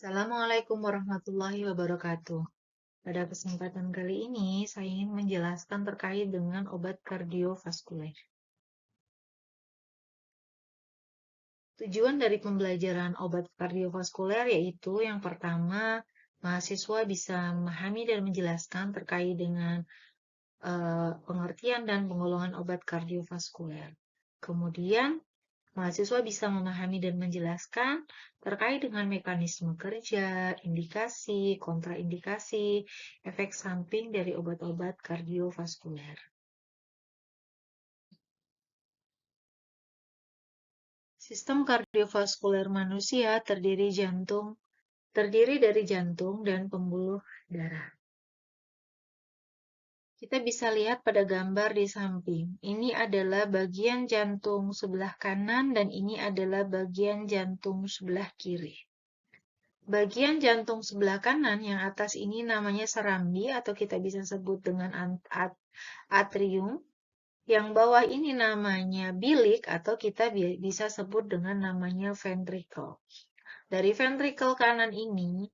Assalamualaikum warahmatullahi wabarakatuh. Pada kesempatan kali ini, saya ingin menjelaskan terkait dengan obat kardiovaskuler. Tujuan dari pembelajaran obat kardiovaskuler yaitu yang pertama, mahasiswa bisa memahami dan menjelaskan terkait dengan pengertian dan penggolongan obat kardiovaskuler. Kemudian, mahasiswa bisa memahami dan menjelaskan terkait dengan mekanisme kerja, indikasi, kontraindikasi, efek samping dari obat-obat kardiovaskuler. Sistem kardiovaskuler manusia terdiri dari jantung dan pembuluh darah. Kita bisa lihat pada gambar di samping. Ini adalah bagian jantung sebelah kanan dan ini adalah bagian jantung sebelah kiri. Bagian jantung sebelah kanan yang atas ini namanya serambi atau kita bisa sebut dengan atrium. Yang bawah ini namanya bilik atau kita bisa sebut dengan namanya ventricle. Dari ventricle kanan ini,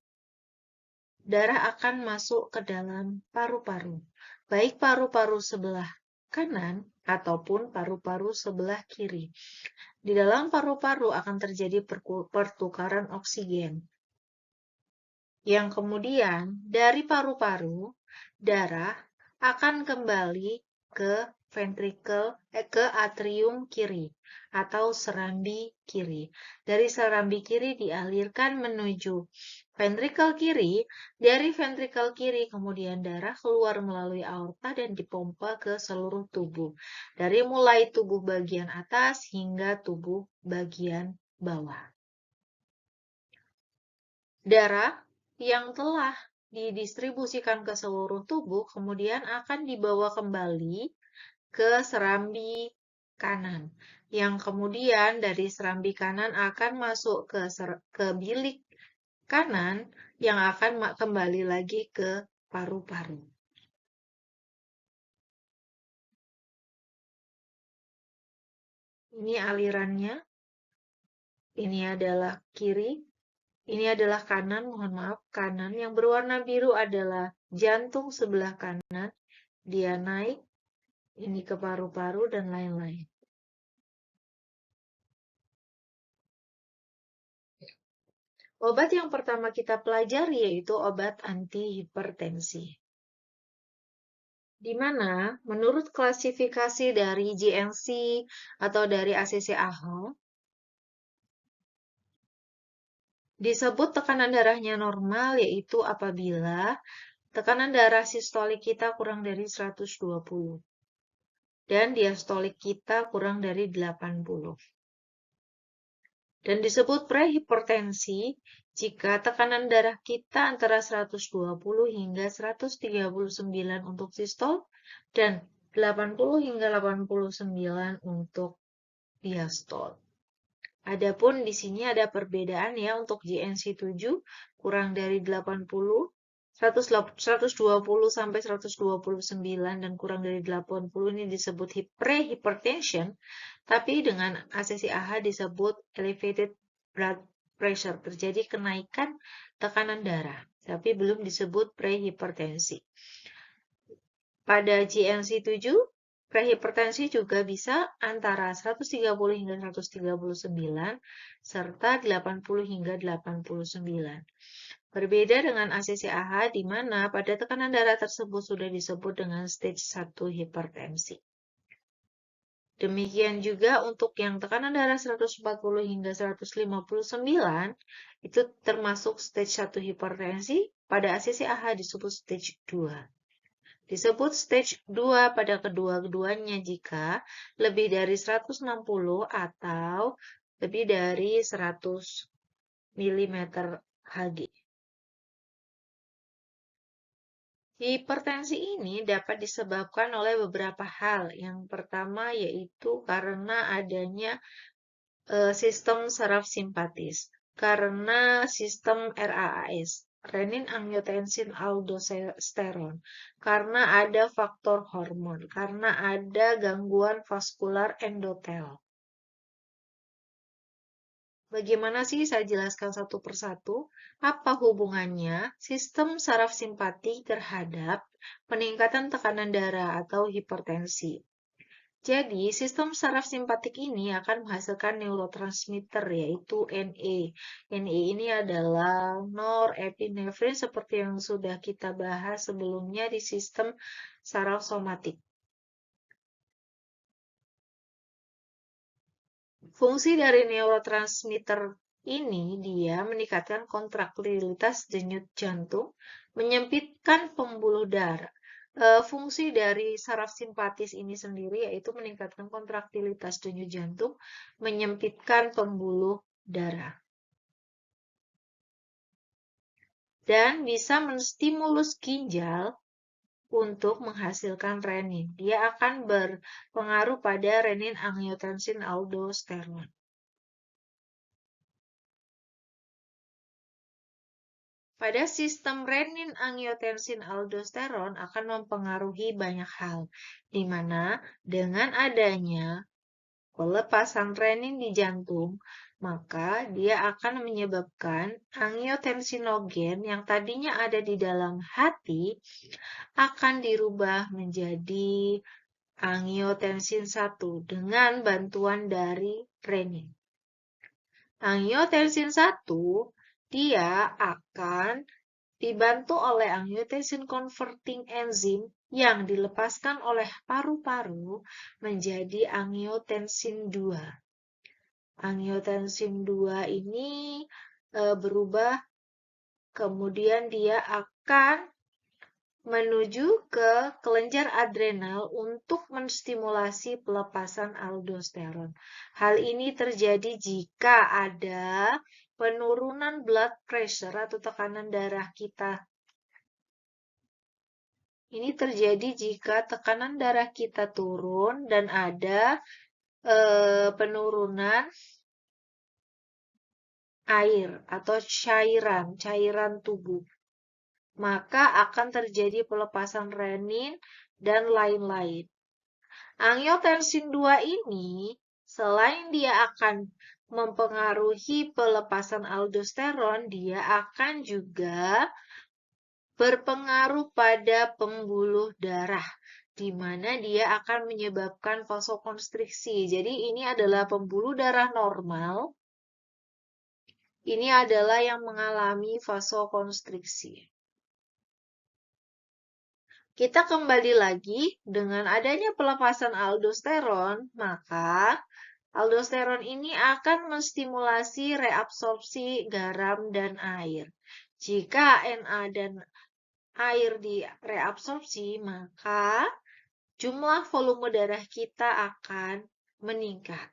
darah akan masuk ke dalam paru-paru. Baik paru-paru sebelah kanan ataupun paru-paru sebelah kiri. Di dalam paru-paru akan terjadi pertukaran oksigen. Yang kemudian dari paru-paru, darah akan kembali ke ke atrium kiri atau serambi kiri. Dari serambi kiri dialirkan menuju ventricle kiri, dari ventricle kiri kemudian darah keluar melalui aorta dan dipompa ke seluruh tubuh. Dari mulai tubuh bagian atas hingga tubuh bagian bawah. Darah yang telah didistribusikan ke seluruh tubuh kemudian akan dibawa kembali ke serambi kanan. Yang kemudian dari serambi kanan akan masuk ke bilik kanan yang akan kembali lagi ke paru-paru. Ini alirannya. Ini adalah kiri. Ini adalah kanan, mohon maaf, kanan. Yang berwarna biru adalah jantung sebelah kanan. Dia naik, ini ke paru-paru, dan lain-lain. Obat yang pertama kita pelajari yaitu obat antihipertensi. Di mana menurut klasifikasi dari JNC atau dari ACC-AHA, disebut tekanan darahnya normal yaitu apabila tekanan darah sistolik kita kurang dari 120 dan diastolik kita kurang dari 80. Dan disebut prehipertensi jika tekanan darah kita antara 120 hingga 139 untuk sistol dan 80 hingga 89 untuk diastol. Adapun di sini ada perbedaan ya untuk JNC 7 kurang dari 80, 120 sampai 129 dan kurang dari 80 ini disebut prehypertension, tapi dengan ACC-AHA disebut elevated blood pressure, terjadi kenaikan tekanan darah, tapi belum disebut prehipertensi. Pada JNC 7, prehipertensi juga bisa antara 130 hingga 139 serta 80 hingga 89. Berbeda dengan ACC-AHA di mana pada tekanan darah tersebut sudah disebut dengan stage 1 hipertensi. Demikian juga untuk yang tekanan darah 140 hingga 159 itu termasuk stage 1 hipertensi, pada ACC-AHA disebut stage 2. Disebut stage 2 pada kedua-duanya jika lebih dari 160 atau lebih dari 100 mm Hg. Hipertensi ini dapat disebabkan oleh beberapa hal. Yang pertama yaitu karena adanya sistem saraf simpatis, karena sistem RAAS, renin-angiotensin-aldosteron, karena ada faktor hormon, karena ada gangguan vaskular endotel. Bagaimana sih? Saya jelaskan satu persatu. Apa hubungannya sistem saraf simpatik terhadap peningkatan tekanan darah atau hipertensi? Jadi, sistem saraf simpatik ini akan menghasilkan neurotransmitter, yaitu NE. NE ini adalah norepinefrin seperti yang sudah kita bahas sebelumnya di sistem saraf somatik. Fungsi dari neurotransmitter ini dia meningkatkan kontraktilitas denyut jantung, menyempitkan pembuluh darah. Fungsi dari saraf simpatis ini sendiri yaitu meningkatkan kontraktilitas denyut jantung, menyempitkan pembuluh darah. Dan bisa menstimulus ginjal untuk menghasilkan renin. Dia akan berpengaruh pada renin, angiotensin, aldosteron. Pada sistem renin, angiotensin, aldosteron akan mempengaruhi banyak hal, di mana dengan adanya pelepasan renin di jantung, maka dia akan menyebabkan angiotensinogen yang tadinya ada di dalam hati akan dirubah menjadi angiotensin 1 dengan bantuan dari renin. Angiotensin 1 dia akan dibantu oleh angiotensin converting enzim yang dilepaskan oleh paru-paru menjadi angiotensin 2. Angiotensin 2 ini berubah, kemudian dia akan menuju ke kelenjar adrenal untuk menstimulasi pelepasan aldosteron. Hal ini terjadi jika ada penurunan blood pressure atau tekanan darah kita. Ini terjadi jika tekanan darah kita turun dan ada penurunan air atau cairan tubuh. Maka akan terjadi pelepasan renin dan lain-lain. Angiotensin 2 ini, selain dia akan mempengaruhi pelepasan aldosteron, dia akan juga berpengaruh pada pembuluh darah, di mana dia akan menyebabkan vasokonstriksi. Jadi ini adalah pembuluh darah normal, ini adalah yang mengalami vasokonstriksi. Kita kembali lagi, dengan adanya pelepasan aldosteron, maka aldosteron ini akan menstimulasi reabsorpsi garam dan air. Jika Na dan air direabsorpsi, maka jumlah volume darah kita akan meningkat.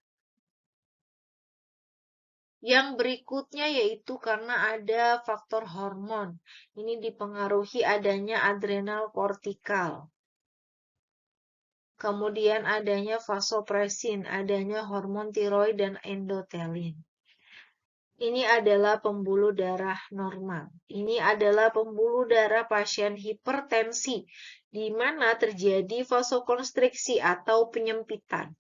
Yang berikutnya yaitu karena ada faktor hormon. Ini dipengaruhi adanya adrenal kortikal. Kemudian adanya vasopresin, adanya hormon tiroid dan endotelin. Ini adalah pembuluh darah normal. Ini adalah pembuluh darah pasien hipertensi, di mana terjadi vasokonstriksi atau penyempitan.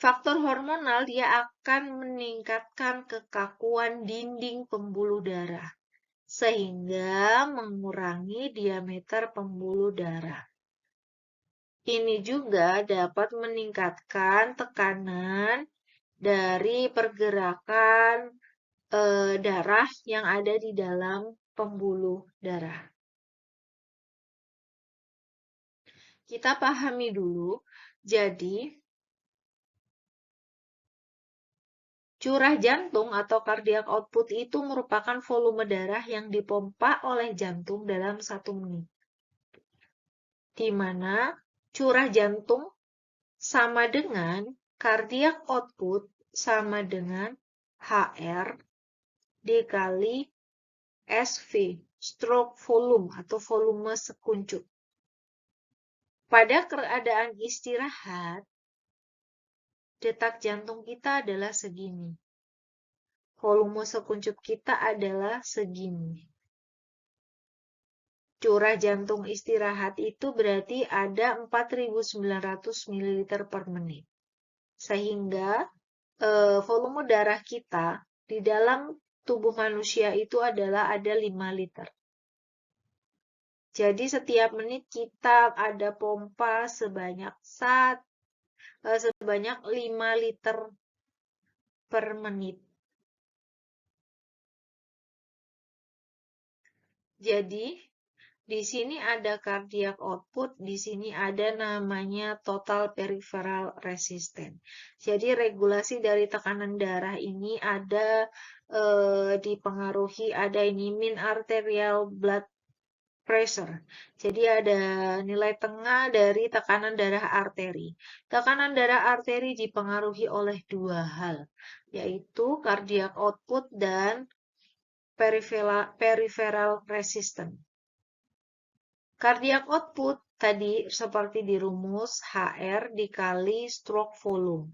Faktor hormonal dia akan meningkatkan kekakuan dinding pembuluh darah, sehingga mengurangi diameter pembuluh darah. Ini juga dapat meningkatkan tekanan dari pergerakan darah yang ada di dalam pembuluh darah. Kita pahami dulu, jadi curah jantung atau cardiac output itu merupakan volume darah yang dipompa oleh jantung dalam 1 menit. Di mana curah jantung sama dengan cardiac output sama dengan HR dikali SV, stroke volume atau volume sekuncup. Pada keadaan istirahat, detak jantung kita adalah segini. Volume sekuncup kita adalah segini. Curah jantung istirahat itu berarti ada 4.900 ml per menit. Sehingga volume darah kita di dalam tubuh manusia itu adalah ada 5 liter. Jadi setiap menit kita ada pompa sebanyak 5 liter per menit. Jadi di sini ada cardiac output, di sini ada namanya total peripheral resistance. Jadi regulasi dari tekanan darah ini ada dipengaruhi, ada ini mean arterial blood pressure. Jadi ada nilai tengah dari tekanan darah arteri. Tekanan darah arteri dipengaruhi oleh dua hal, yaitu cardiac output dan peripheral resistance. Cardiac output tadi seperti di rumus HR dikali stroke volume.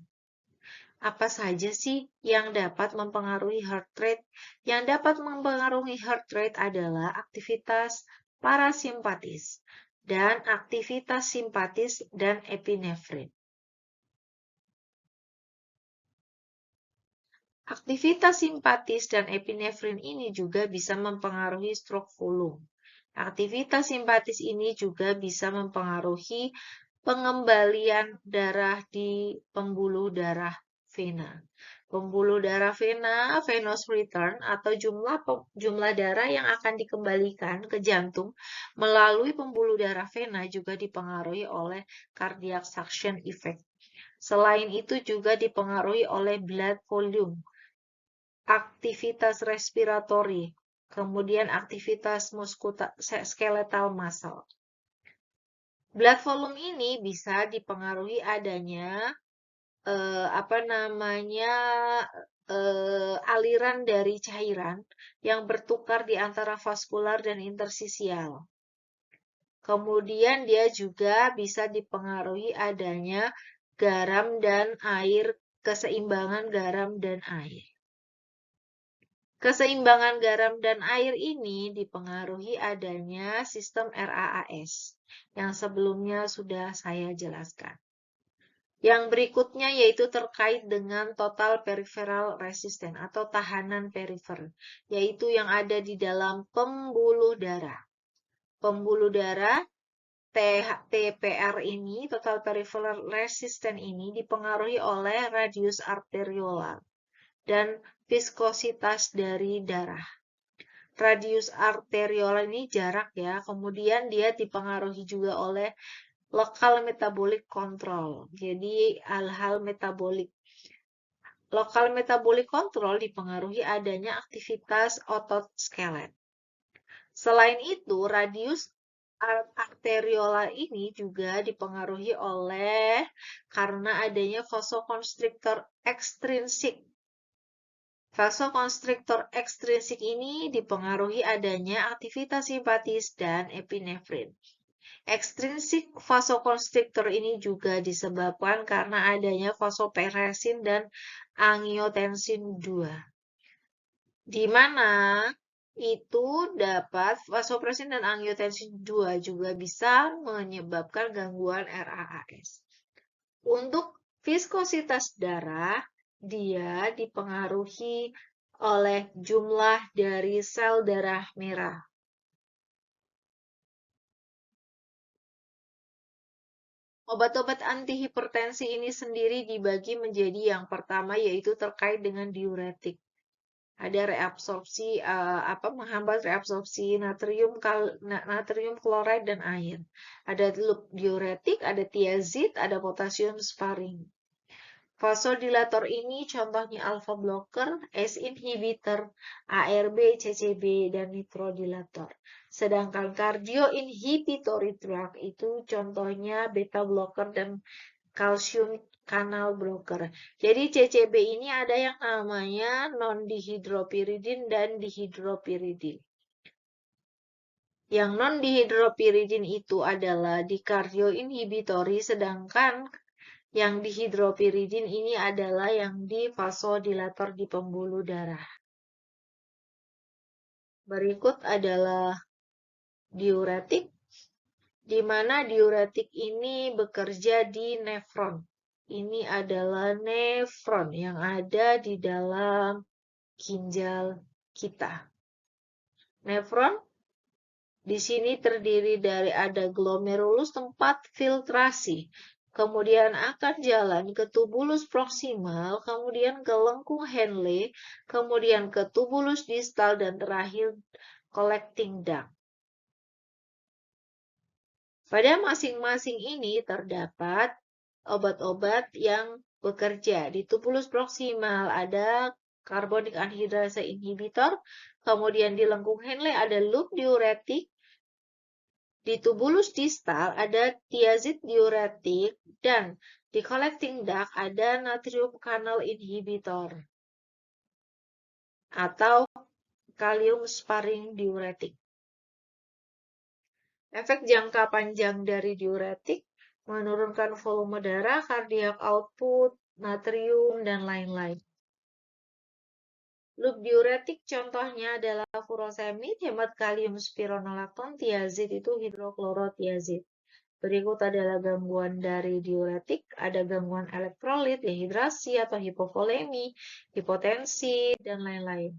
Apa saja sih yang dapat mempengaruhi heart rate? Yang dapat mempengaruhi heart rate adalah aktivitas parasimpatis dan aktivitas simpatis dan epinefrin. Aktivitas simpatis dan epinefrin ini juga bisa mempengaruhi stroke volume. Aktivitas simpatis ini juga bisa mempengaruhi pengembalian darah di pembuluh darah vena. Pembuluh darah vena, venous return, atau jumlah darah yang akan dikembalikan ke jantung melalui pembuluh darah vena juga dipengaruhi oleh cardiac suction effect. Selain itu juga dipengaruhi oleh blood volume, aktivitas respiratori, kemudian aktivitas skeletal muscle. Blood volume ini bisa dipengaruhi adanya aliran dari cairan yang bertukar di antara vaskular dan interstisial. Kemudian dia juga bisa dipengaruhi adanya garam dan air, keseimbangan garam dan air. Keseimbangan garam dan air ini dipengaruhi adanya sistem RAAS yang sebelumnya sudah saya jelaskan. Yang berikutnya yaitu terkait dengan total peripheral resistance atau tahanan perifer, yaitu yang ada di dalam pembuluh darah. Pembuluh darah TPR ini, total peripheral resistance ini dipengaruhi oleh radius arteriolar dan viskositas dari darah. Radius arteriolar ini jarak ya, kemudian dia dipengaruhi juga oleh local metabolic control. Jadi hal-hal metabolik. Local metabolic control dipengaruhi adanya aktivitas otot skelet. Selain itu, radius arteriolar ini juga dipengaruhi oleh karena adanya vasoconstrictor extrinsik. Vasoconstrictor extrinsik ini dipengaruhi adanya aktivitas simpatis dan epinefrin. Extrinsic vasoconstrictor ini juga disebabkan karena adanya vasopressin dan angiotensin II. Di mana itu dapat vasopressin dan angiotensin II juga bisa menyebabkan gangguan RAAS. Untuk viskositas darah, dia dipengaruhi oleh jumlah dari sel darah merah. Obat-obat antihipertensi ini sendiri dibagi menjadi yang pertama yaitu terkait dengan diuretik. Ada reabsorpsi menghambat reabsorpsi natrium klorida dan air. Ada loop diuretik, ada thiazid, ada potasium sparing. Vasodilator ini contohnya alpha blocker, ACE inhibitor, ARB, CCB, dan nitrodilator. Sedangkan cardio inhibitory drug itu contohnya beta blocker dan calcium kanal blocker. Jadi CCB ini ada yang namanya non-dihidropyridin dan dihidropyridin. Yang non-dihidropyridin itu adalah di cardio inhibitory, sedangkan yang dihidropyridin ini adalah yang di vasodilator di pembuluh darah. Berikut adalah diuretik, di mana diuretik ini bekerja di nefron. Ini adalah nefron yang ada di dalam ginjal kita. Nefron di sini terdiri dari ada glomerulus tempat filtrasi, kemudian akan jalan ke tubulus proksimal, kemudian ke lengkung Henle, kemudian ke tubulus distal, dan terakhir collecting duct. Pada masing-masing ini terdapat obat-obat yang bekerja. Di tubulus proksimal ada carbonic anhydrasa inhibitor, kemudian di lengkung Henle ada loop diuretik, di tubulus distal ada thiazid diuretik, dan di collecting duct ada natrium canal inhibitor atau kalium sparing diuretik. Efek jangka panjang dari diuretik menurunkan volume darah, cardiac output, natrium, dan lain-lain. Loop diuretik contohnya adalah furosemid, hemat kalium spironolakton, thiazid itu hidroklorothiazid. Berikut adalah gangguan dari diuretik, ada gangguan elektrolit, dehidrasi atau hipovolemi, hipotensi, dan lain-lain.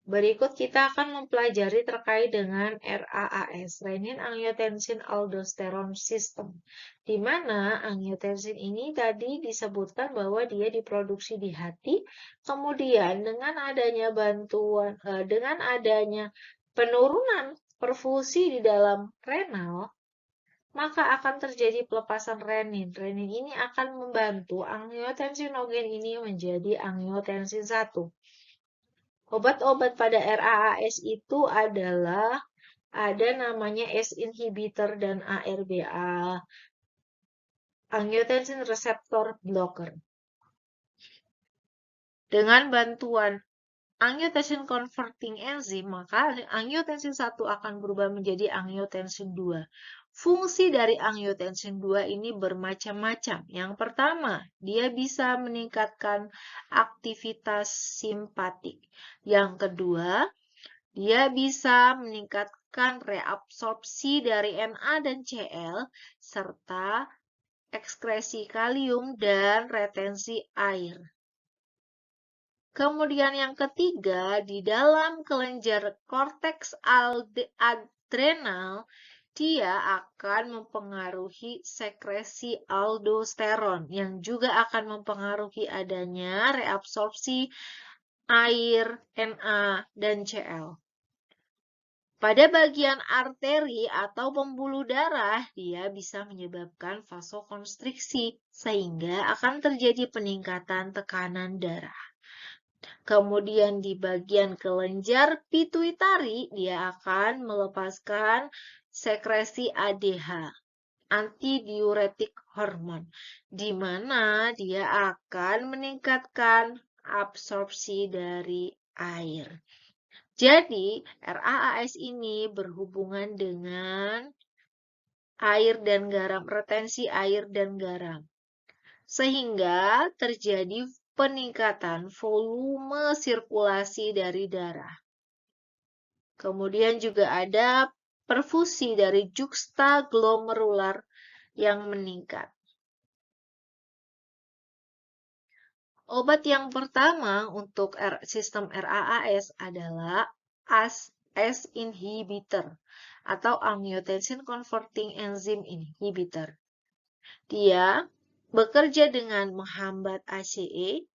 Berikut kita akan mempelajari terkait dengan RAAS, Renin-Angiotensin-Aldosterone System, di mana angiotensin ini tadi disebutkan bahwa dia diproduksi di hati, kemudian dengan adanya penurunan perfusi di dalam renal, maka akan terjadi pelepasan renin. Renin ini akan membantu angiotensinogen ini menjadi angiotensin 1. Obat-obat pada RAAS itu adalah ada namanya ACE inhibitor dan ARBA, angiotensin receptor blocker. Dengan bantuan angiotensin converting enzyme, maka angiotensin 1 akan berubah menjadi angiotensin 2. Fungsi dari angiotensin 2 ini bermacam-macam. Yang pertama, dia bisa meningkatkan aktivitas simpatik. Yang kedua, dia bisa meningkatkan reabsorpsi dari Na dan Cl, serta ekskresi kalium dan retensi air. Kemudian yang ketiga, di dalam kelenjar korteks adrenal, dia akan mempengaruhi sekresi aldosteron yang juga akan mempengaruhi adanya reabsorpsi air, Na, dan Cl. Pada bagian arteri atau pembuluh darah, dia bisa menyebabkan vasokonstriksi sehingga akan terjadi peningkatan tekanan darah. Kemudian di bagian kelenjar pituitari, dia akan melepaskan sekresi ADH, antidiuretik hormon, di mana dia akan meningkatkan absorpsi dari air. Jadi, RAAS ini berhubungan dengan air dan garam, retensi air dan garam. Sehingga terjadi peningkatan volume sirkulasi dari darah. Kemudian juga ada perfusi dari juxtaglomerular yang meningkat. Obat yang pertama untuk sistem RAAS adalah ACE inhibitor atau angiotensin converting enzyme inhibitor. Dia bekerja dengan menghambat ACE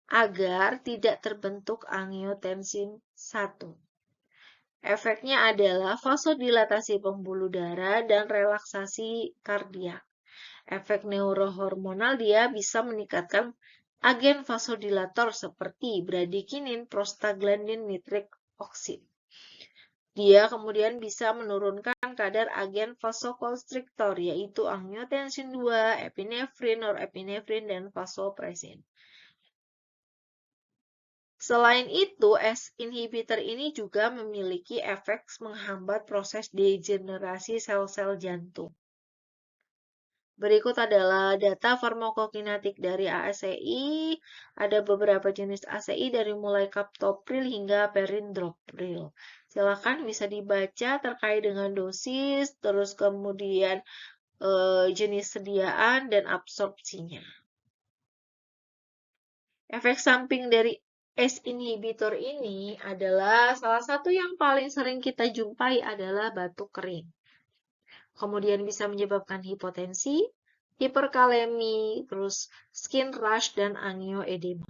agar tidak terbentuk angiotensin 1. Efeknya adalah vasodilatasi pembuluh darah dan relaksasi kardiak. Efek neurohormonal, dia bisa meningkatkan agen vasodilator seperti bradikinin, prostaglandin, nitrik oksid. Dia kemudian bisa menurunkan kadar agen vasokonstriktor, yaitu angiotensin 2, epinefrin, norepinefrin, dan vasopresin. Selain itu, ACE inhibitor ini juga memiliki efek menghambat proses degenerasi sel-sel jantung. Berikut adalah data farmakokinetik dari ACI. Ada beberapa jenis ACI dari mulai captopril hingga perindopril. Silakan bisa dibaca terkait dengan dosis, terus kemudian jenis sediaan dan absorpsinya. Efek samping dari ACE inhibitor ini adalah salah satu yang paling sering kita jumpai adalah batuk kering. Kemudian bisa menyebabkan hipotensi, hiperkalemi, terus skin rash, dan angioedema.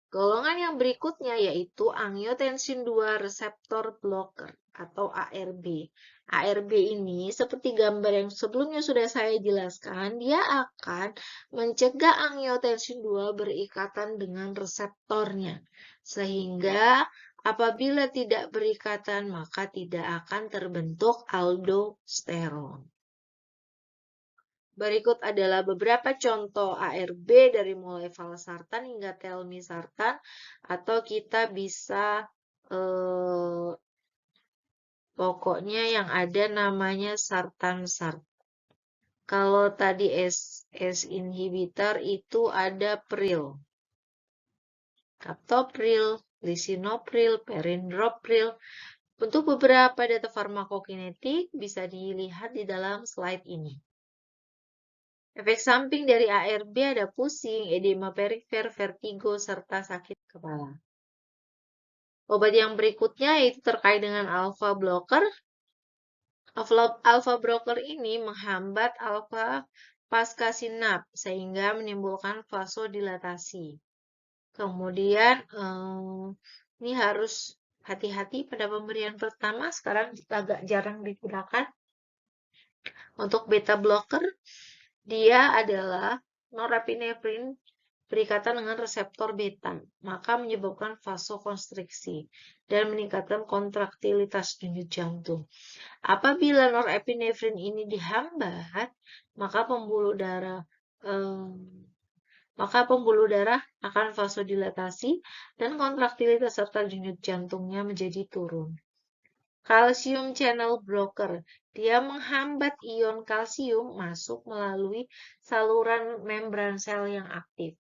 Golongan yang berikutnya yaitu angiotensin II reseptor blocker atau ARB. ARB ini seperti gambar yang sebelumnya sudah saya jelaskan, dia akan mencegah angiotensin II berikatan dengan reseptornya. Sehingga apabila tidak berikatan maka tidak akan terbentuk aldosteron. Berikut adalah beberapa contoh ARB dari mulai valsartan hingga telmisartan, atau kita bisa pokoknya yang ada namanya sartan-sartan. Kalau tadi ACE inhibitor itu ada pril, captopril, lisinopril, perindopril. Untuk beberapa data farmakokinetik bisa dilihat di dalam slide ini. Efek samping dari ARB ada pusing, edema perifer, vertigo, serta sakit kepala. Obat yang berikutnya yaitu terkait dengan alpha blocker. Alpha blocker ini menghambat alpha pasca sinap sehingga menimbulkan vasodilatasi. Kemudian ini harus hati-hati pada pemberian pertama, sekarang agak jarang digunakan. Untuk beta blocker, dia adalah norepinefrin berikatan dengan reseptor beta, maka menyebabkan vasokonstriksi dan meningkatkan kontraktilitas denyut jantung. Apabila norepinefrin ini dihambat, maka pembuluh darah akan vasodilatasi dan kontraktilitas serta denyut jantungnya menjadi turun. Calcium channel blocker, dia menghambat ion kalsium masuk melalui saluran membran sel yang aktif.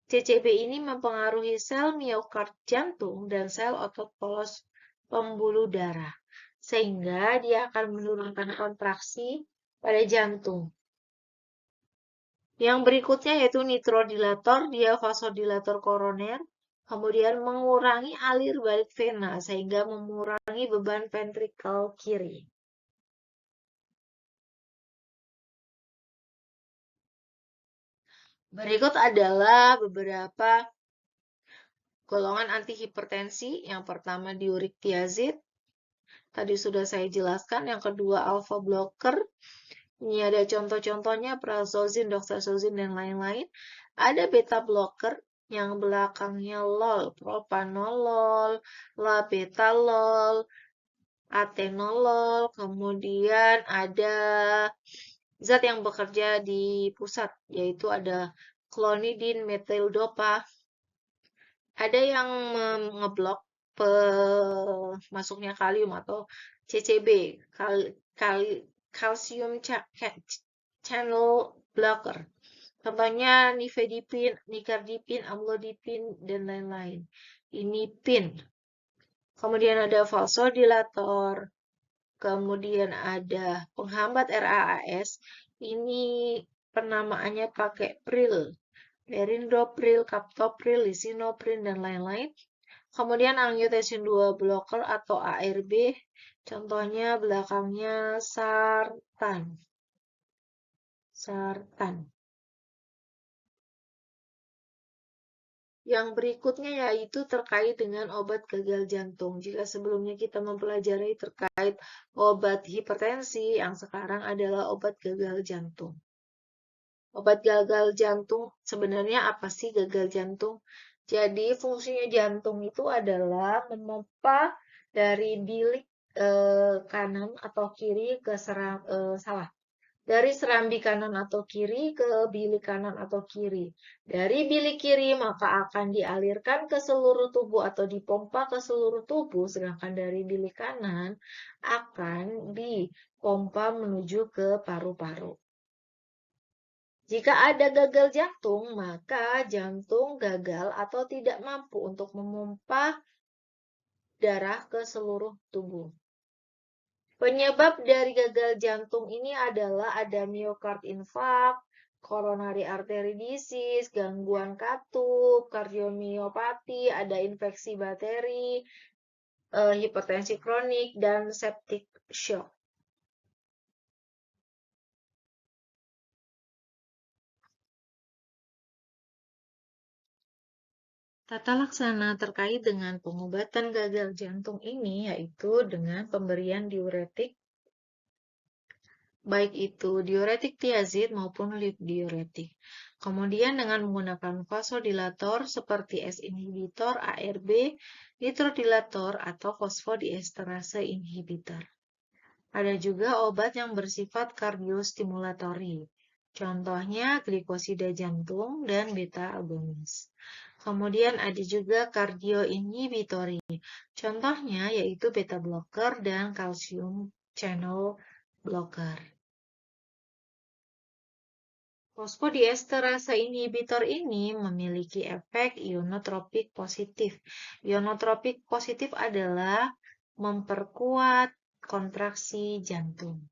CCB ini mempengaruhi sel miokard jantung dan sel otot polos pembuluh darah, sehingga dia akan menurunkan kontraksi pada jantung. Yang berikutnya yaitu nitrodilator, dia vasodilator koroner, kemudian mengurangi alir balik vena sehingga mengurangi beban ventrikel kiri. Berikut adalah beberapa golongan antihipertensi. Yang pertama diurik thiazid. Tadi sudah saya jelaskan. Yang kedua alpha blocker. Ini ada contoh-contohnya prazosin, doxazosine, dan lain-lain. Ada beta blocker yang belakangnya lol, propanolol, labetalol, atenolol, kemudian ada zat yang bekerja di pusat, yaitu ada clonidine, methyl-dopa. Ada yang ngeblok masuknya kalium atau CCB, calcium channel blocker. Contohnya nifedipin, nicardipin, amlodipin, dan lain-lain. Ini PIN. Kemudian ada vasodilator. Kemudian ada penghambat RAAS. Ini penamaannya pakai pril. Perindopril, captopril, lisinopril, dan lain-lain. Kemudian angiotensin II blocker atau ARB. Contohnya belakangnya sartan. Yang berikutnya yaitu terkait dengan obat gagal jantung. Jika sebelumnya kita mempelajari terkait obat hipertensi, yang sekarang adalah obat gagal jantung. Obat gagal jantung, sebenarnya apa sih gagal jantung? Jadi fungsinya jantung itu adalah memompa dari bilik kanan atau kiri ke dari serambi kanan atau kiri ke bilik kanan atau kiri. Dari bilik kiri maka akan dialirkan ke seluruh tubuh atau dipompa ke seluruh tubuh, sedangkan dari bilik kanan akan dipompa menuju ke paru-paru. Jika ada gagal jantung, maka jantung gagal atau tidak mampu untuk memompa darah ke seluruh tubuh. Penyebab dari gagal jantung ini adalah ada miocard infarct, coronary artery disease, gangguan katup, kardiomiopati, ada infeksi bakteri, hipertensi kronik, dan septic shock. Tata laksana terkait dengan pengobatan gagal jantung ini yaitu dengan pemberian diuretik, baik itu diuretik tiazid maupun lead diuretik. Kemudian dengan menggunakan vasodilator seperti S-inhibitor, ARB, nitrodilator, atau fosfodiesterase inhibitor. Ada juga obat yang bersifat kardiostimulatori. Contohnya glikosida jantung dan beta agonis. Kemudian ada juga kardioinhibitori. Contohnya yaitu beta blocker dan calcium channel blocker. Fosfodiesterase inhibitor ini memiliki efek ionotropik positif. Ionotropik positif adalah memperkuat kontraksi jantung.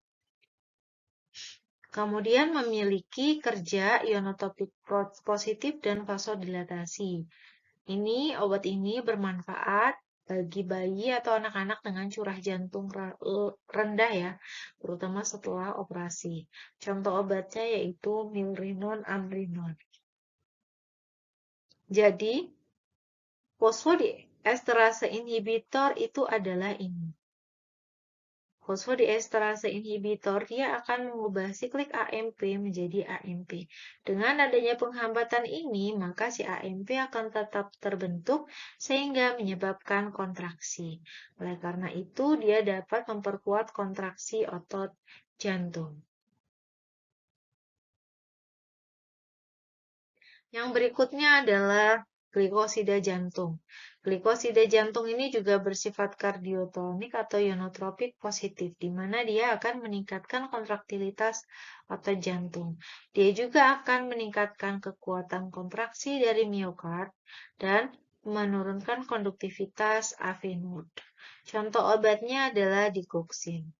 Kemudian memiliki kerja ionotropik positif dan vasodilatasi. Obat ini bermanfaat bagi bayi atau anak-anak dengan curah jantung rendah ya, terutama setelah operasi. Contoh obatnya yaitu milrinone, amrinone. Jadi, fosfodiesterase inhibitor itu adalah ini. Fosfodiesterase inhibitor dia akan mengubah siklik AMP menjadi AMP. Dengan adanya penghambatan ini, maka si AMP akan tetap terbentuk sehingga menyebabkan kontraksi. Oleh karena itu, dia dapat memperkuat kontraksi otot jantung. Yang berikutnya adalah glikosida jantung. Glikosida jantung ini juga bersifat kardiotonik atau ionotropik positif, di mana dia akan meningkatkan kontraktilitas otot jantung. Dia juga akan meningkatkan kekuatan kontraksi dari miokard dan menurunkan konduktivitas AV node. Contoh obatnya adalah digoxin.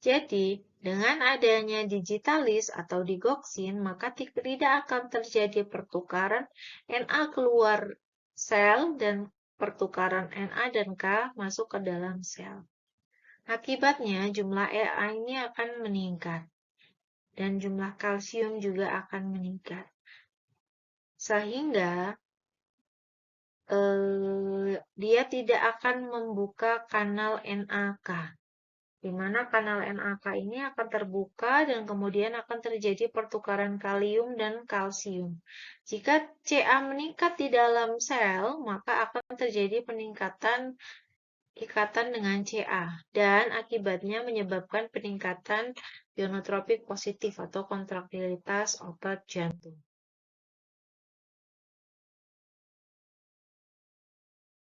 Jadi, dengan adanya digitalis atau digoxin, maka tidak akan terjadi pertukaran Na keluar sel dan pertukaran Na dan K masuk ke dalam sel. Akibatnya, jumlah Na ini akan meningkat dan jumlah kalsium juga akan meningkat. Sehingga dia tidak akan membuka kanal NaK. Di mana kanal NaK ini akan terbuka dan kemudian akan terjadi pertukaran kalium dan kalsium. Jika Ca meningkat di dalam sel, maka akan terjadi peningkatan ikatan dengan Ca dan akibatnya menyebabkan peningkatan ionotropik positif atau kontraktilitas otot jantung.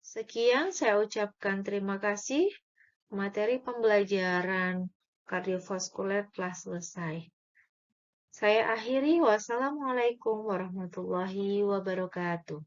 Sekian saya ucapkan terima kasih. Materi pembelajaran kardiovaskuler telah selesai. Saya akhiri. Wassalamualaikum warahmatullahi wabarakatuh.